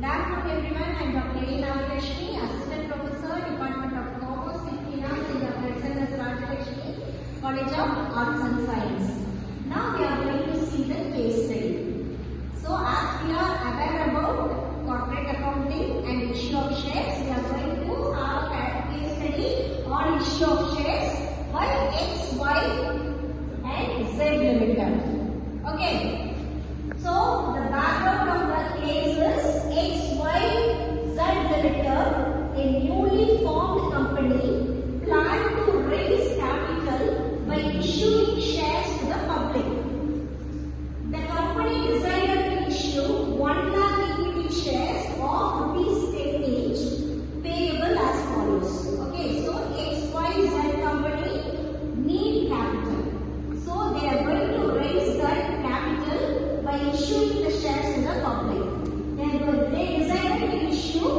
afternoon everyone. I am Dr. A. Assistant Professor, Department of Commerce and Finance in Dr. SNSINSTITUTIONS, College of Arts and Science. Now we are going to see the case study. So as we are aware about corporate accounting and issue of shares, we are going to have a case study on issue of shares by X, Y and Z Limited. Okay. So the background of the case is XYZ Limited, a newly formed company, planned to raise capital by issuing shares to the public. The company decided to issue 1 lakh equity shares of ₹10 each, payable as follows. Okay, so XYZ company need capital. So they are going to raise that capital by issuing the shares to the public. They decided to issue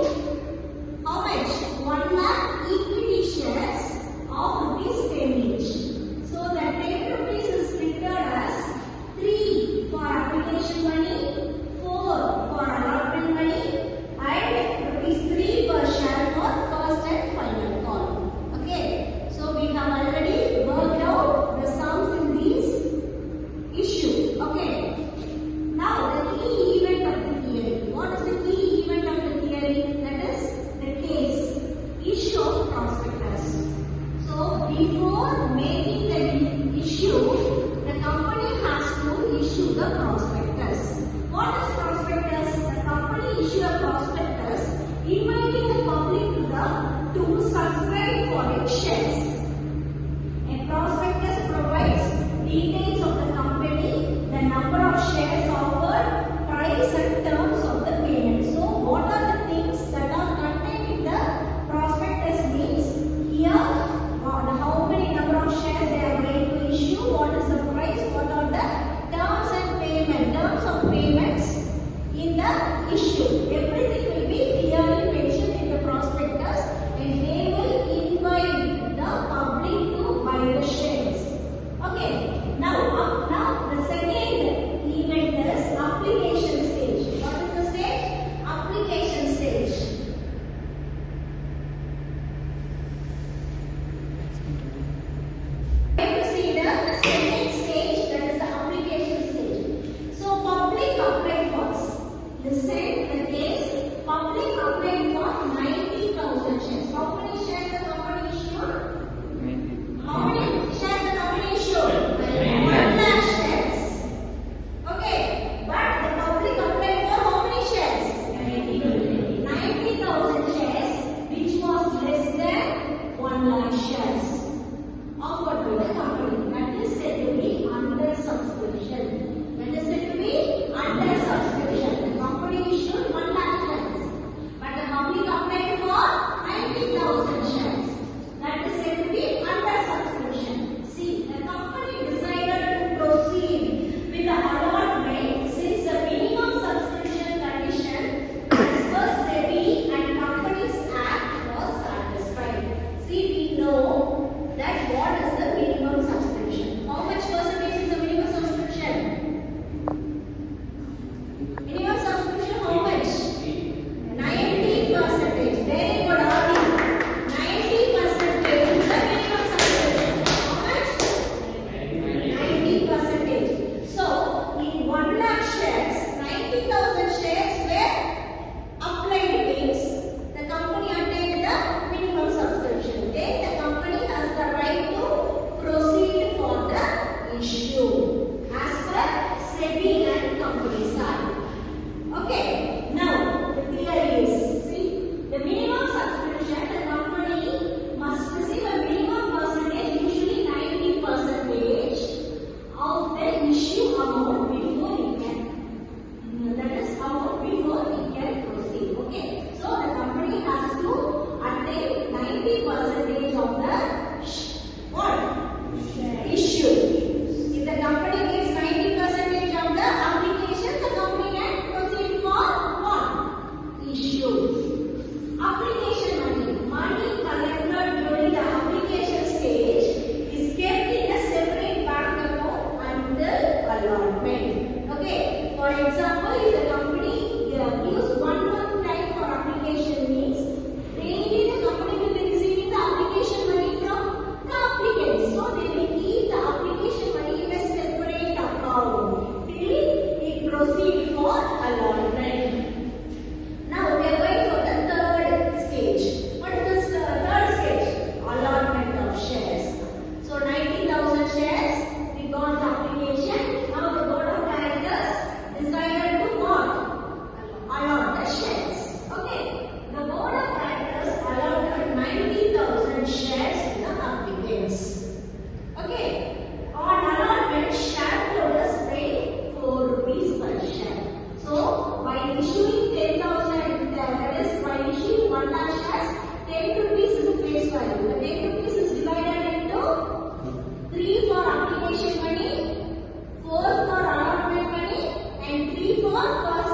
how much? 1 lakh equity shares of ₹10 each. So the 10 rupees is printed as 3 for application money, 4 for allotment money, and ₹3 per share for first and final call. Okay, so we have already worked out the sums in these issue. Okay. Now the key event of the theory. What is the key event of the theory? That is the case issue of prospectus. So before making the issue, the company has to issue the prospectus. What is prospectus? The company issue a prospectus inviting the public to subscribe for its shares. A prospectus provides details of the company, the number of shares offered, price and terms of the payment. So what are the things that are contained in the prospectus means here how many number of shares they are going to issue, what is the price, what are the terms and terms of payments in the issue. Everything will be clearly mentioned in the prospectus and they will invite the public to buy the shares. Okay, now the second event is application stage. What is the stage? Application stage. Going to see the second stage, that is the application stage. So public applied first. Listen the case. Public applied for 90,000 shares. How many shares the company issued? How many shares the company issued? 1 lakh shares. Okay, but the public applied for how many shares? 90,000 shares, which was less than 1 lakh shares offered to the company. That is said to be under subscription. That is said to be under subscription. The company issued 1 lakh shares, but the public applied for 90,000 shares. That is said to be under subscription. See, the company decided to proceed with the allotment since the minimum subscription condition as per SEBI and Companies Act was satisfied. See, we know that what is the minimum subscription. How much percentage is the minimum subscription? Minimum subscription how much? 90%. Very good, Adi. 90% is the minimum subscription. How much? 90%. So, in 1 lakh shares, 90,000 shares were applied means the company attained the minimum subscription. Then the company has the right to proceed for the issue as per SEBI and Companies Act. Okay, now the theory is, see, the minimum subscription, the company must receive a minimum percentage, usually 90% of the issue amount before it can, that is amount before it can proceed. Okay, so the company has to attain 90% of the what? Issue. If the company gets 90% of the application, the company can proceed for what? Issue. Application money collected during the application stage is kept in a separate bank account until allotment. Okay, for example, if the company gives 1 month proceed for allotment. Now we are going for the third stage. What is the third stage? Allotment of shares. So 90,000 shares, we got the application. Now the board of directors decided to what? Allot the shares. Okay. The board of directors allotted 90,000 shares to the applicants. Okay. On allotment, shareholders pay 4 rupees per share. So by issuing 10,000, that is by issuing 1 lakh shares, 10 rupees is the face value. The 10 rupees is divided into 3 for application money, 4 for allotment money, and 3 for first